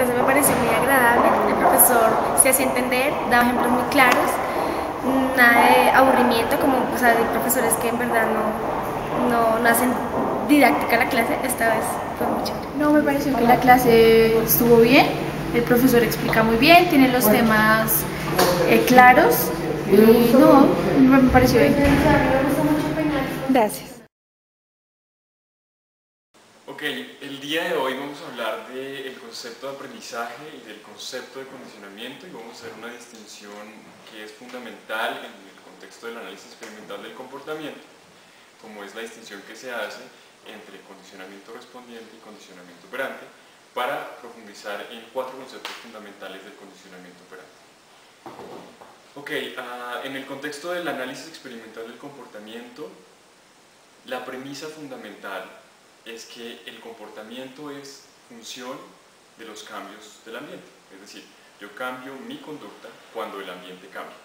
clase me pareció muy agradable, el profesor se hacía entender, daba ejemplos muy claros, nada de aburrimiento, como hay profesores que en verdad no hacen didáctica la clase. Esta vez fue muy chévere. No, me pareció que la clase estuvo bien, el profesor explica muy bien, tiene los temas claros y no, me pareció bien. Gracias. Ok, el día de hoy vamos a hablar del concepto de aprendizaje y del concepto de condicionamiento, y vamos a hacer una distinción que es fundamental en el contexto del análisis experimental del comportamiento, como es la distinción que se hace entre condicionamiento respondiente y condicionamiento operante, para profundizar en 4 conceptos fundamentales del condicionamiento operante. Ok, en el contexto del análisis experimental del comportamiento, la premisa fundamental es que el comportamiento es función de los cambios del ambiente, es decir, yo cambio mi conducta cuando el ambiente cambia.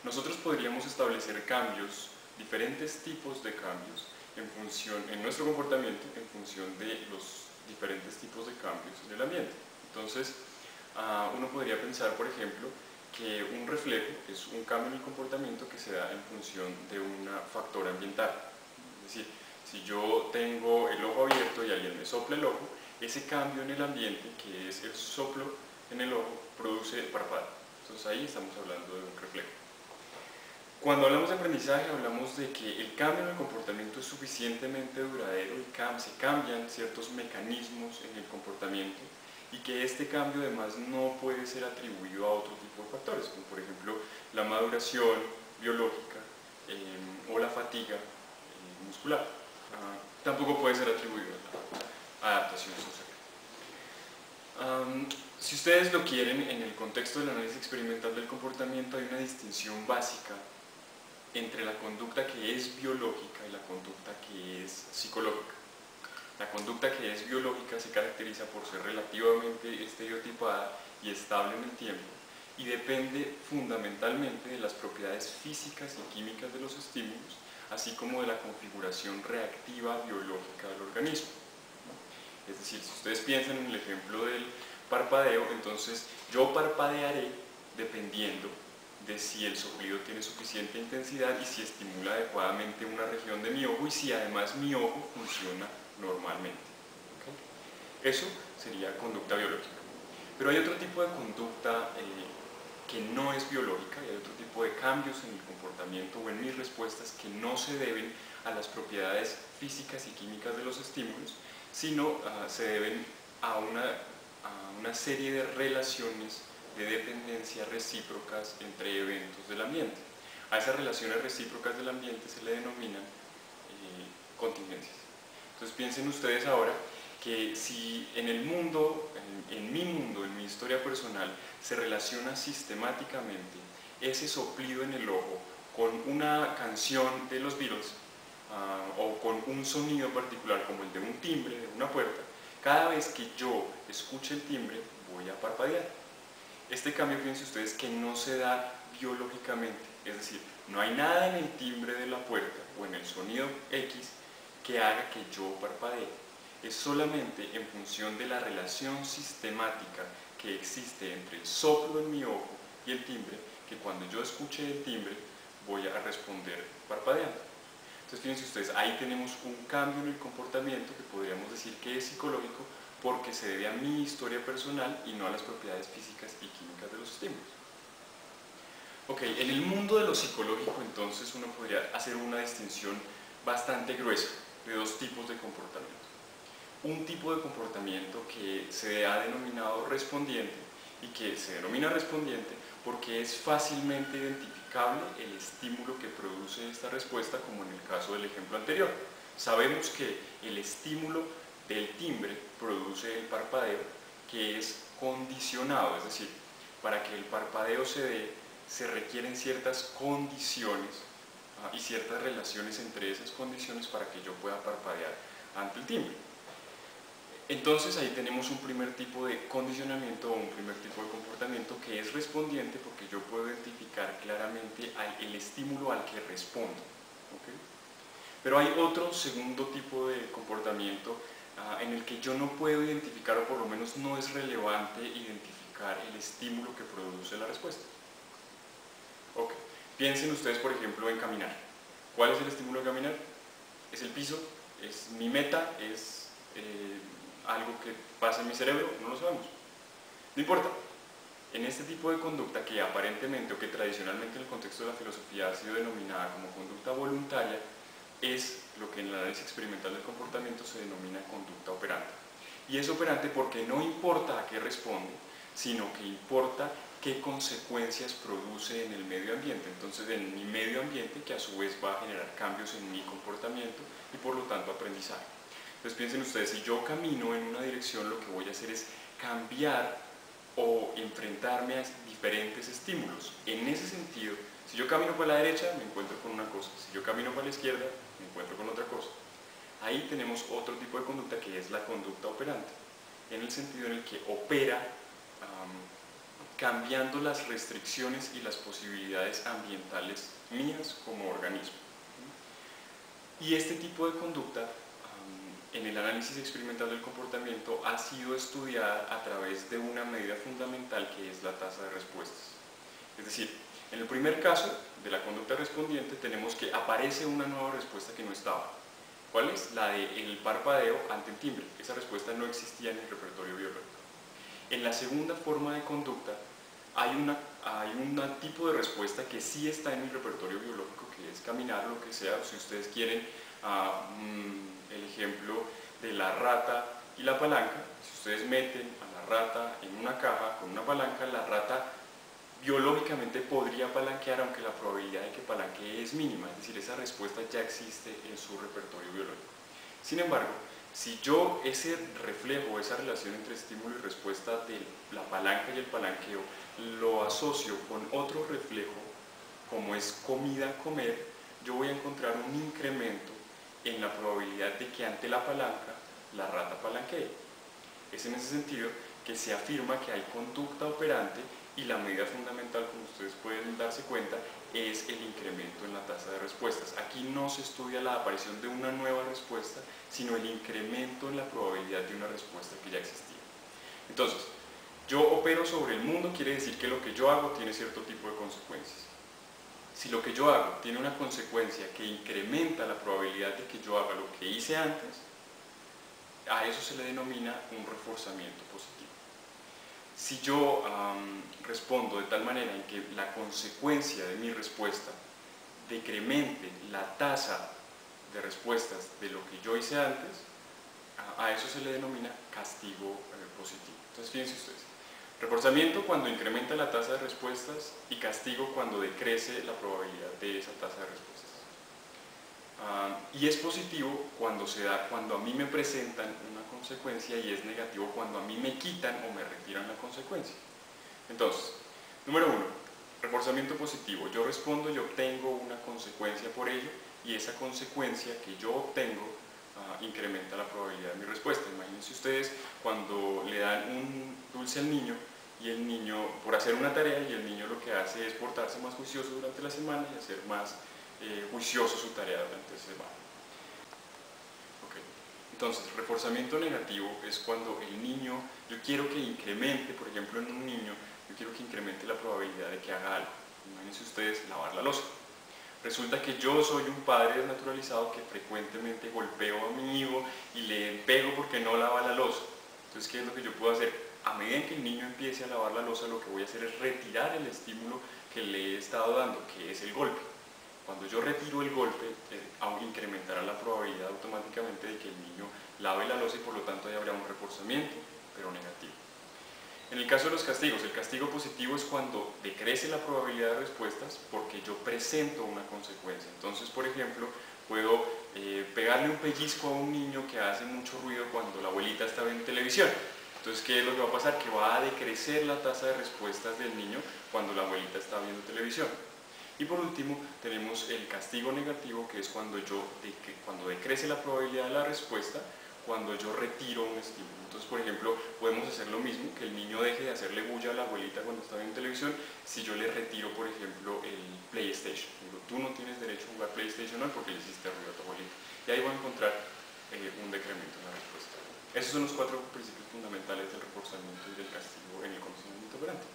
Nosotros podríamos establecer cambios, diferentes tipos de cambios, en nuestro comportamiento en función de los diferentes tipos de cambios en el ambiente. Entonces, uno podría pensar, por ejemplo, que un reflejo es un cambio en el comportamiento que se da en función de un factor ambiental. Es decir, si yo tengo el ojo abierto y alguien me sopla el ojo, ese cambio en el ambiente, que es el soplo en el ojo, produce parpadeo. Entonces ahí estamos hablando de un reflejo. Cuando hablamos de aprendizaje, hablamos de que el cambio en el comportamiento es suficientemente duradero y se cambian ciertos mecanismos en el comportamiento, y que este cambio además no puede ser atribuido a otro tipo de factores, como por ejemplo la maduración biológica o la fatiga muscular. Tampoco puede ser atribuido a la adaptación social. Si ustedes lo quieren, en el contexto del análisis experimental del comportamiento hay una distinción básica entre la conducta que es biológica y la conducta que es psicológica. La conducta que es biológica se caracteriza por ser relativamente estereotipada y estable en el tiempo, y depende fundamentalmente de las propiedades físicas y químicas de los estímulos, así como de la configuración reactiva biológica del organismo. Es decir, si ustedes piensan en el ejemplo del parpadeo, entonces yo parpadearé dependiendo de si el soplido tiene suficiente intensidad y si estimula adecuadamente una región de mi ojo y si además mi ojo funciona normalmente. ¿Okay? Eso sería conducta biológica. Pero hay otro tipo de conducta que no es biológica, y hay otro tipo de cambios en el comportamiento o en mis respuestas que no se deben a las propiedades físicas y químicas de los estímulos, sino se deben a una serie de relaciones de dependencia recíprocas entre eventos del ambiente. A esas relaciones recíprocas del ambiente se le denominan contingencias. Entonces piensen ustedes ahora que si en el mundo, en mi historia personal, se relaciona sistemáticamente ese soplido en el ojo con una canción de los Beatles o con un sonido particular como el de un timbre de una puerta, cada vez que yo escuche el timbre voy a parpadear. Este cambio, fíjense ustedes, que no se da biológicamente, es decir, no hay nada en el timbre de la puerta o en el sonido X que haga que yo parpadee. Es solamente en función de la relación sistemática que existe entre el soplo en mi ojo y el timbre, que cuando yo escuche el timbre voy a responder parpadeando. Entonces fíjense ustedes, ahí tenemos un cambio en el comportamiento que podríamos decir que es psicológico porque se debe a mi historia personal y no a las propiedades físicas y químicas de los estímulos. Ok, en el mundo de lo psicológico entonces uno podría hacer una distinción bastante gruesa de 2 tipos de comportamiento. Un tipo de comportamiento que se ha denominado respondiente, y que se denomina respondiente porque es fácilmente identificable el estímulo que produce esta respuesta, como en el caso del ejemplo anterior. Sabemos que el estímulo del timbre produce el parpadeo, que es condicionado, es decir, para que el parpadeo se dé, se requieren ciertas condiciones y ciertas relaciones entre esas condiciones para que yo pueda parpadear ante el timbre. Entonces ahí tenemos un primer tipo de condicionamiento o un primer tipo de comportamiento que es respondiente porque yo puedo identificar claramente el estímulo al que respondo. ¿Okay? Pero hay otro segundo tipo de comportamiento en el que yo no puedo identificar, o por lo menos no es relevante identificar el estímulo que produce la respuesta. Ok, piensen ustedes por ejemplo en caminar. ¿Cuál es el estímulo de caminar? ¿Es el piso? ¿Es mi meta? ¿Es algo que pasa en mi cerebro? No lo sabemos. No importa. En este tipo de conducta que aparentemente o que tradicionalmente en el contexto de la filosofía ha sido denominada como conducta voluntaria, es lo que en el análisis experimental del comportamiento se denomina conducta operante. Y es operante porque no importa a qué responde, sino que importa qué consecuencias produce en el medio ambiente. Entonces, en mi medio ambiente, que a su vez va a generar cambios en mi comportamiento y por lo tanto aprendizaje. Entonces piensen ustedes, si yo camino en una dirección, lo que voy a hacer es cambiar o enfrentarme a diferentes estímulos. En ese sentido, si yo camino para la derecha, me encuentro con una cosa. Si yo camino para la izquierda, me encuentro con otra cosa. Ahí tenemos otro tipo de conducta que es la conducta operante, en el sentido en el que opera cambiando las restricciones y las posibilidades ambientales mías como organismo. Y este tipo de conducta en el análisis experimental del comportamiento ha sido estudiada a través de una medida fundamental que es la tasa de respuestas. Es decir, en el primer caso de la conducta respondiente tenemos que aparece una nueva respuesta que no estaba. ¿Cuál es? La del parpadeo ante el timbre. Esa respuesta no existía en el repertorio biológico. En la segunda forma de conducta hay un tipo de respuesta que sí está en el repertorio biológico, que es caminar, lo que sea. Si ustedes quieren el ejemplo de la rata y la palanca, si ustedes meten a la rata en una caja con una palanca, la rata biológicamente podría palanquear, aunque la probabilidad de que palanquee es mínima, es decir, esa respuesta ya existe en su repertorio biológico. Sin embargo, si yo ese reflejo, esa relación entre estímulo y respuesta de la palanca y el palanqueo, lo asocio con otro reflejo, como es comida, comer, yo voy a encontrar un incremento en la probabilidad de que ante la palanca la rata palanquee. Es en ese sentido que se afirma que hay conducta operante y la medida fundamental, como ustedes pueden darse cuenta, es el incremento en la tasa de respuestas. Aquí no se estudia la aparición de una nueva respuesta, sino el incremento en la probabilidad de una respuesta que ya existía. Entonces, yo opero sobre el mundo, quiere decir que lo que yo hago tiene cierto tipo de consecuencias. Si lo que yo hago tiene una consecuencia que incrementa la probabilidad de que yo haga lo que hice antes, a eso se le denomina un reforzamiento positivo. Si yo respondo de tal manera en que la consecuencia de mi respuesta decremente la tasa de respuestas de lo que yo hice antes, a eso se le denomina castigo positivo. Entonces fíjense ustedes, reforzamiento cuando incrementa la tasa de respuestas y castigo cuando decrece la probabilidad de esa tasa de respuestas. Y es positivo cuando se da cuando a mí me presentan una consecuencia, y es negativo cuando a mí me quitan o me retiran la consecuencia. Entonces, número 1, reforzamiento positivo. Yo respondo y obtengo una consecuencia por ello, y esa consecuencia que yo obtengo incrementa la probabilidad de mi respuesta. Imagínense ustedes cuando le dan un dulce al niño, y el niño, por hacer una tarea, y el niño lo que hace es portarse más juicioso durante la semana y hacer más juicioso su tarea durante la semana. Okay. Entonces, reforzamiento negativo es cuando el niño, yo quiero que incremente, por ejemplo en un niño, yo quiero que incremente la probabilidad de que haga algo. Imagínense ustedes lavar la loza. Resulta que yo soy un padre desnaturalizado que frecuentemente golpeo a mi hijo y le pego porque no lava la loza. Entonces, ¿qué es lo que yo puedo hacer? A medida en que el niño empiece a lavar la loza, lo que voy a hacer es retirar el estímulo que le he estado dando, que es el golpe. Cuando yo retiro el golpe, incrementará la probabilidad automáticamente de que el niño lave la loza, y por lo tanto ahí habrá un reforzamiento, pero negativo. En el caso de los castigos, el castigo positivo es cuando decrece la probabilidad de respuestas porque yo presento una consecuencia. Entonces, por ejemplo, puedo pegarle un pellizco a un niño que hace mucho ruido cuando la abuelita está viendo televisión. Entonces, ¿qué es lo que va a pasar? Que va a decrecer la tasa de respuestas del niño cuando la abuelita está viendo televisión. Y por último, tenemos el castigo negativo, que es cuando decrece la probabilidad de la respuesta, cuando yo retiro un estímulo. Entonces, por ejemplo, podemos hacer lo mismo, que el niño deje de hacerle bulla a la abuelita cuando está viendo televisión, si yo le retiro, por ejemplo, el PlayStation. Digo, tú no tienes derecho a jugar PlayStation hoy porque le hiciste ruido a tu abuelita. Y ahí voy a encontrar un decremento en la respuesta. Esos son los 4 principios fundamentales del reforzamiento y del castigo en el condicionamiento operante.